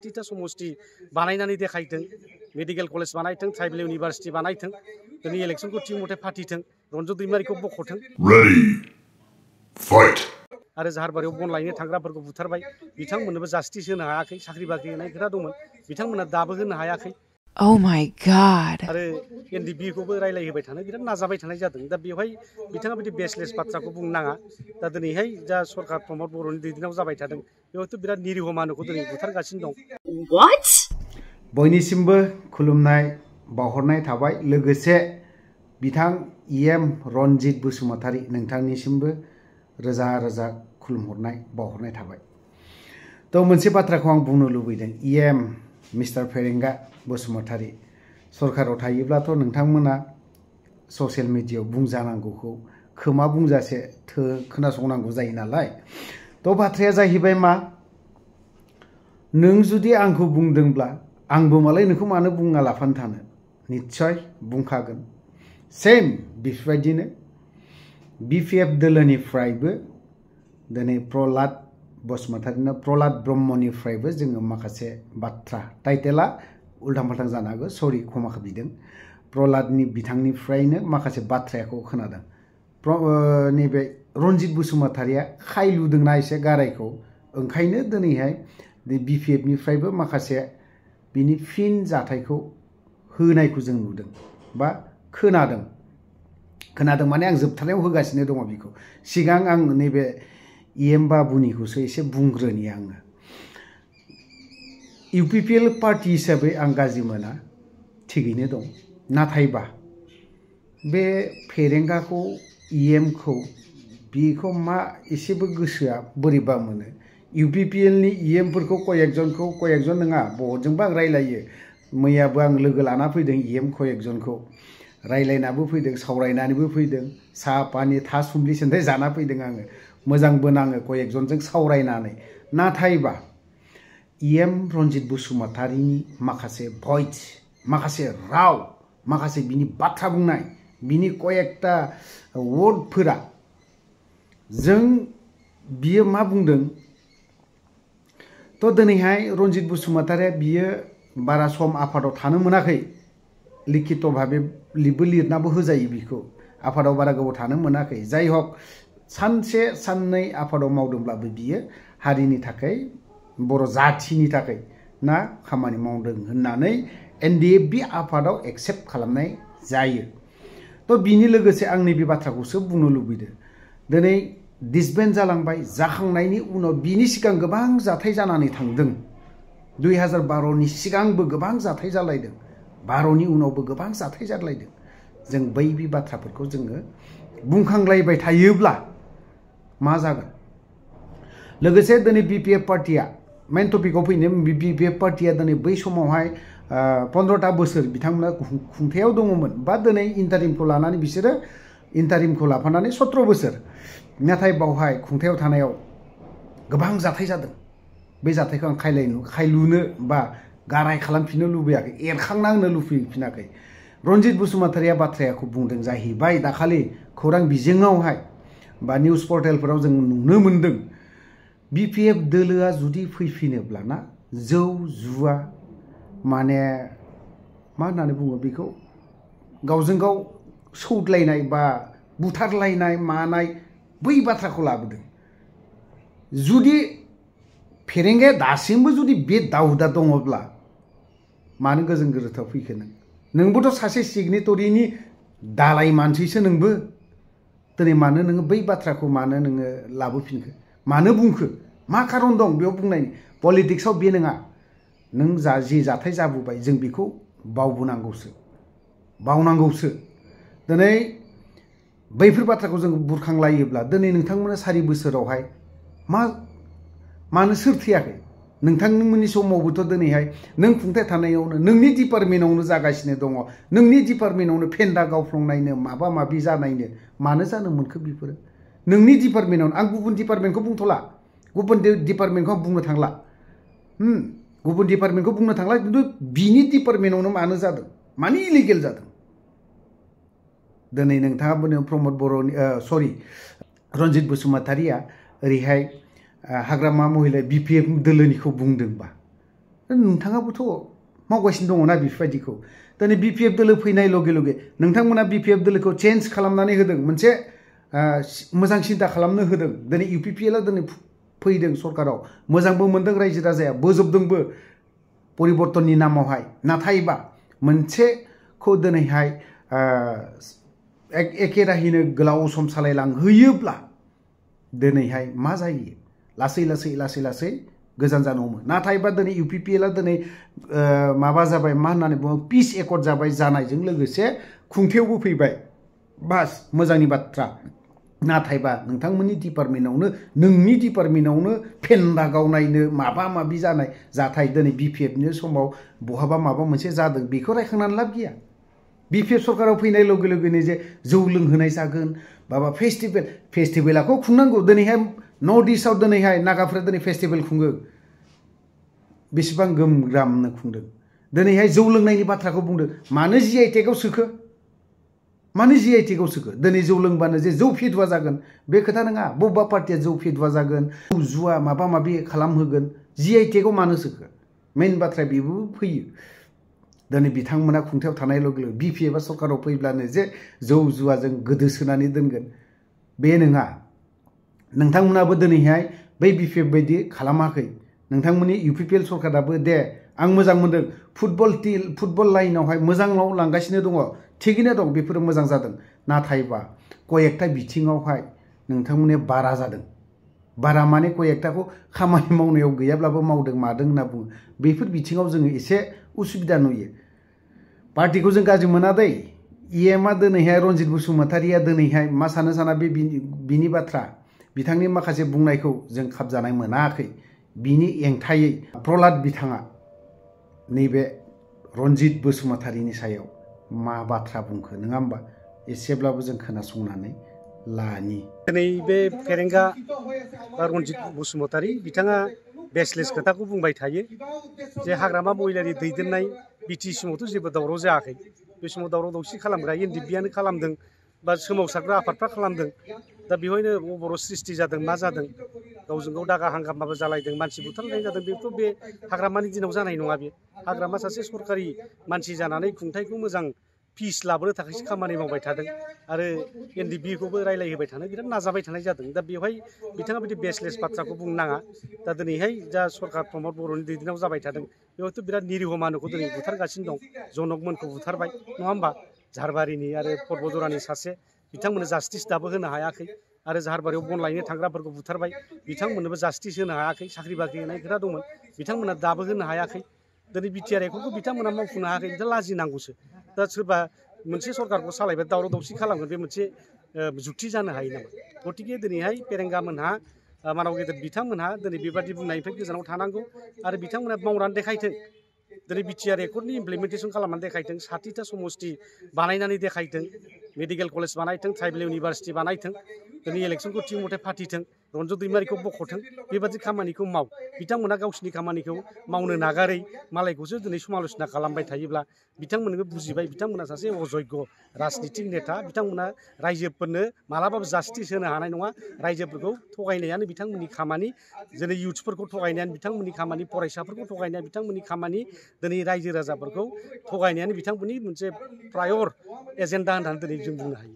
Theta समष्टि बानायनानै देखायथों medical college बानायथों tribal university बानायथों दिनै इलेक्शनखौ थि मथे फाथिथों रन्जु दैमारिखौ बख'थों आरो जाहारबारियाव बन लायनो थांग्राफोरखौ बुथारबाय बिथांमोननोबो जास्टिस होनो हायाखै साख्रि बाख्रि होनाय खोथा दंमोन बिथांमोना दाबो होनो हायाखै Oh my God. आरो एनडिबि खौबो रायलायहोबाय थानो बिराद नाजाबाय थानाय जादों दा बेवहाय बिथाङा बिदि बेसलेस बाथ्राखौ बुंनो नाङा दा दिनैहाय जा सरकार प्रमद बर'नि दैदेननायाव जाबाय थादों बेवहायथ' बिराद निरिह मानुखौ दिनै बुथारगासिनो दं What? बयनिसिमबो खुलुमनाय बावहरनाय थाबाय लोगोसे बिथां इएम रनजित बसुमतारी नोंथांनिसिमबो रोजा रोजा खुलुमहरनाय बावहरनाय थाबाय तो मोनसे बाथ्राखौ आं बुंनो लुबैदों इएम मिस्टार फेरेंगा बसुमतारी सरकाराव थायोब्लाथ' नोंथांमोना ससियेल मिडियायाव बुंजानांगौखौ खोमा बुंजासे खोनासंनांगौ जायो नालाय तो बाथ्राया जाहैबाय मा नों जुदि आंखौ बुंदोंब्ला आंबो मालाय नोंखौ मानो बुङा लाफानो थानो निश्चय बुंखागोन सेम बेफोरबायदिनो बिपिएफ दोलोनिफ्रायबो दिनै प्रहलाद बसुमतारीनो प्रहलाद ब्रह्मनिफ्रायबो जोङो माखासे बाथ्रा टाइटेला उल्टां फाल्टां जानो हागौ सरि क्षमाखौ बिदों प्रहलादनि बिथांनिफ्रायनो माखासे बाथ्राखौ खोनादों नैबे रनजित बसुमतारीया खाय लुदोंना एसे गारायखौ ओंखायनो दिनैहाय बिपिएफनिफ्रायबो माखासे बिनि फिन जाथायखौ होनायखौ जों नुदों बा खोनादों माने आं जोबथारनायाव होगासिनो दङ बेखौ सिगां आं नैबे इएम बाबुनिखौसो एसे बुंग्रोनि आङो इउपिपिएल पार्टी हिसाबै आं गाज्रि मोना थिगैनो दं नाथायबा बे फेरेंगाखौ इएमखौ बेखौ मा एसेबो गोसोआ बोरैबा मोनो इउपिपिएलनि इएमफोरखौ कयेकजन नङा बहुतजोंबो आं रायलायो मैयाबो आं लोगो लाना फैदों इएम कयेकजनखौ रायलायनाबो फैदों सावरायनानैबो फैदों साहा पानि था सुमलि सेन्थाय जाना फैदों आङो मोजांबो नाङो कयेकजनजों सावरायनानै नाथायबा इएम रनजित बसुमतारीनि माखासे भइस माखासे राव माखासे बिनि बाथ्रा बुंनाय बिनि कयेकटा वर्डफोरा जों बियो मा बुंदों तो दिनैहाय रनजित बसुमतारीया बियो बारा सम आफादाव थानो मोनाखै लिखित भाबे लिरनाबो होजायो बिखौ आफादाव बारा गोबाव थानो मोनाखै जाय हक सानसे साननै आफादाव मावदोंब्लाबो बियो हारिनि थाखाय बर' जाथिनि थाखाय ना खामानि मावदों होननानै एनडिएफबि आफादाव एक्सेप्ट खालामनाय जायो तो बिनि लोगोसे आं नैबे बाथ्राखौसो बुंनो लुबैदों दिनै डिसबेन्ड जालांबाय जाखांनायनि उनाव बिनि सिगां गोबां जाथाय जानानै थांदों 2012नि सिगांबो गोबां जाथाय जालायदों 12नि उनावबो गोबां जाथाय जालायदों जों बै बाथ्राफोरखौ जोङो बुंखांलायबाय थायोब्ला मा जागोन लोगोसे दिनै बिपिएफ पार्टिया मेन टपिकआव फैनो बिपिएफ पार्टिया दिनै बै समावहाय 15टा बोसोर बिथांमोना खुंथायाव दङमोन बा दिनै इन्टारिमखौ लानानै बिसोरो इन्टारिमखौ लाफानानै 17 बोसोर नाथाय बावहाय खुंथायाव थानायाव गोबां जाथाय जादों बे जाथायखौ आं खायलुनो बा गाराय खालामफिननो लुबैयाखै एरखांना होनो लुबैफिनाखै रनजित बसुमतारीया बाथ्राखौ बुंदों जाहैबाय दाखालि खौरां बिजोङावहाय बा निउज पर्टेलफोराव जों नुनो मोन्दों बिपिएफ दोलोआ जुदि फैफिनोब्ला ना जौ जुवा माने मा होननानै बुङो बेखौ गावजों गाव सौदलायनाय बा बुथारलायनाय मानाय बै बाथ्राखौ लाबोदों जुदि फेरेंगाया दासिमबो जुदि बे दावदा दङब्ला मानो गोजोन गोरोथाव फैखो नोंबोथ' सासे सिगनेटरिनि दालाय मानसिसो नोंबो दिनै मानो नोङो बै बाथ्राखौ मानो नोङो लाबोफिनखो मानो बुंखो मा खारन दं बेयाव बुंनायनि पलिटिक्सआव बे नङा नों जि जाथाय जाबोबाय जों बेखौ बावनांगौसो दिनै बैफोर बाथ्राखौ जों बुरखांलायोब्ला दिनै नोंथांमोना 4 बोसोरावहाय मानो सोर थैयाखै नोंथांमोननि समावबोथ' दिनैहाय नों खुंथाय थानायावनो नोंनि डिपार्टमेन्टआवनो जागासिनो दङ नोंनि डिपार्टमेन्टआवनो फेन्दा गावफ्लंनायनो माबा माबि जानायनो मानो जानो मोनखो बेफोरो नोंनि डिपार्टमेन्टआवनो आं गुबुन डिपार्टमेन्टखौ बुंथ'ला गुबुन डिपार्टमेन्टखौ आं बुंनो थांला गुबुन डिपार्टमेन्टखौ बुंनो थांला खिन्थु बिनि डिपार्टमेन्टआवनो मानो जादों मानो इलिगेल जादों दिनै नोंथाङा बुंदों प्रमद बर'नि रनजित बसुमतारीया ओरैहाय हाग्रामा महिला बिपिएफ दोलोनिखौ बुंदोंबा नोंथाङाबोथ' मावगासिनो दङ ना बेफोरबायदिखौ दिनै BPF दोलो फैनाय लगे लगे नोंथांमोना BPF दोलोखौ चेन्ज खालामनानै होदों मोनसे मोजां सिन्था खालामनो होदों दिनै UPPLआ दिनै फैदों सरकाराव मोजांबो मोनदों रायजो राजाया बोजबदोंबो परिबर्तननि नामावहाय नाथायबा मोनसेखौ दिनैहाय एखे राहिनो गोलाव सम सालायलांहोयोब्ला दिनैहाय मा जायो लासै लासै गोजान जानो हमो नाथायबा दिनै UPPLआ दिनै माबा जाबाय मा होननानै बुङो पिस एकर्ड जाबाय जानायजों लोगोसे खुंथायावबो फैबाय बास मोजांनि बाथ्रा नाथायबा नोंथांमोननि डिपार्टमेन्टआवनो नोंनि डिपार्टमेन्टआवनो फेन्दा गावनायनो माबा माबि जानाय जाथाय दिनै BPFनि समाव बहाबा माबा मोनसे जादों बेखौ रायखांनानै लाब गैया BPF सरकाराव फैनाय लगे लगेनो जे जौ लोंहोनाय जागोन बाबा फेस्टिभेलखौ खुंनांगौ दिनैहाय नर्थ इस्टआव दिनैहाय नागाफोरा दिनै फेस्टिभेल खुङो बेसेबां गोमग्रामनो खुंदों दिनैहाय जौ लोंनायनि बाथ्राखौ बुंदों मानो GI-टेगआव सोखो मानो GI-टेगआव सोखो दिनै जौ लोंबानो जे जौ फेदुवा जागोन बे खोथा नङा बबेबा पार्टिया जौ फेदुवा जागोन जुवा माबा माबि खालामहोगोन GI-टेगआव मानो सोखो मेइन बाथ्राया बेबो फैयो दिनै बिथांमोना खुंथायाव थानाय लगे लगे BPFआ सरकाराव फैब्लानो जे जौ जुवाजों गोदोसोनानै दोनगोन बे नङा नोंथांमोनाबो दिनैहाय बै BPF बायदि खालामाखै नोंथांमोननि UPPL सरकाराबो दे आं मोजां मोनदों फुटबल लाइनावहाय मोजाङाव लांगासिनो दङ थिगैनो दं बेफोरो मोजां जादों नाथायबा कयेकटा बिथिङावहाय नोंथांमोननिया बारा जादों बारा माने कयेकटाखौ खामानि मावनायाव गैयाब्लाबो मावदों मादों होनना बुङो बेफोर बिथिङाव जोङो एसे उसुबिदा नुयो पार्टिखौ जों गाज्रि मोना दै EMआ दिनैहाय रनजित बसुमतारिया दिनैहाय मा साना बे बिनि बाथ्रा बिथांनि माखासे बुंनायखौ जों खाबजानाय मोनाखै बिनि एंथायै प्रहलाद बिथाङा नैबे रनजित बसुमतारिनि सायाव मा बाथ्रा बुंखो नङा होमबा एसेब्लाबो जों खोनासंनानै लानि दिनै बे फेरेंगा रनजित बसुमतारि बिथाङा बेसलेस खोथाखौ बुंबाय थायो जे हाग्रामा महिलारि दैदेननाय BTI समावथ' जेबो दावराव जायाखै बे समाव दावराव दावसि खालामग्रा NDPआनो खालामदों बा सोमावसारग्रा आफादफ्रा खालामदों दा बेवहायनो अबर' सृष्टि जादों मा जादों गावजों गाव दागा हांगामाबो जालायदों मानसि बुथारनाय जादों बेथ' बे हाग्रामानि दिनाव जानाय नङा बे हाग्रामा सासे सरकारि मानसि जानानै खुंथायखौ मोजां पिस लाबोनो थाखायसो खामानि मावबाय थादों आरो NDPखौबो रायलायहोबाय थानो बिराद नाजाबाय थानाय जादों दा बेवहाय बिथाङा बिदि बेसलेस बाथ्राखौ बुंनो नाङा दा दिनैहाय जा सरकार प्रमद बर'नि दैदेननायाव जाबाय थादों बेवहायथ' बिराद निरिह मानुखौ दिनै बुथारगासिनो दं जनकमोनखौ बुथारबाय नङा होमबा झारबारिनि आरो पर्बतजरानि सासे बिथांमोननो जास्टिस दाबो होनो हायाखै आरो झारबारियाव बन लायनो थांग्राफोरखौ बुथारबाय बिथांमोननोबो जास्टिस होनो हायाखै साख्रि बाख्रि होनाय खोथा दंमोन बिथांमोना दाबो होनो हायाखै दिनै BTR एकर्डखौ बिथांमोना मावफुंनो हायाखै बिथां लाजिनांगौसो दा सोरबा मोनसे सरकारखौ सालायबाय दावराव दावसि खालामगोन बे मोनसे जुक्ति जानो हायो नामा गतिके दिनैहाय फेरेंगामोनहा मानाव गेदेर बिथांमोनहा दिनै बेबादि बुंनायनिफ्राय गोजानाव थानांगौ आरो बिथांमोना मावनानै देखायथों दिनै BTR एकर्डनि इमप्लिमेन्टेसन खालामनानै देखायथों 60टा समस्ति बानायनानै देखायथों मेडिकेल कलेज बानायथों ट्राइबेल इउनिभार्सिटि बानायथों दिनै इलेक्सनखौ थिग मथे फाथिथों रन्जन दैमारिखौ बख'थों बेबादि खामानिखौ माव बिथांमोना गावसिनि खामानिखौ मावनो नागारै मालायखौसो दिनै समाल'सना खालामबाय थायोब्ला बिथांमोननोबो बुजिबाय बिथांमोना सासे अजय्य राजनितिक नेता बिथांमोना रायजोफोरनो मालाबाबो जास्टिस होनो हानाय नङा रायजोफोरखौ थगायनायानो बिथांमोननि खामानि दिनै इउथ्सफोरखौ थगायनायानो बिथांमोननि खामानि फरायसाफोरखौ थगायनाया बिथांमोननि खामानि दिनै रायजो राजाफोरखौ थगायनायानो बिथांमोननि मोनसे प्रायर एजेन्डा होननानै दिनै जों बुंनो हायो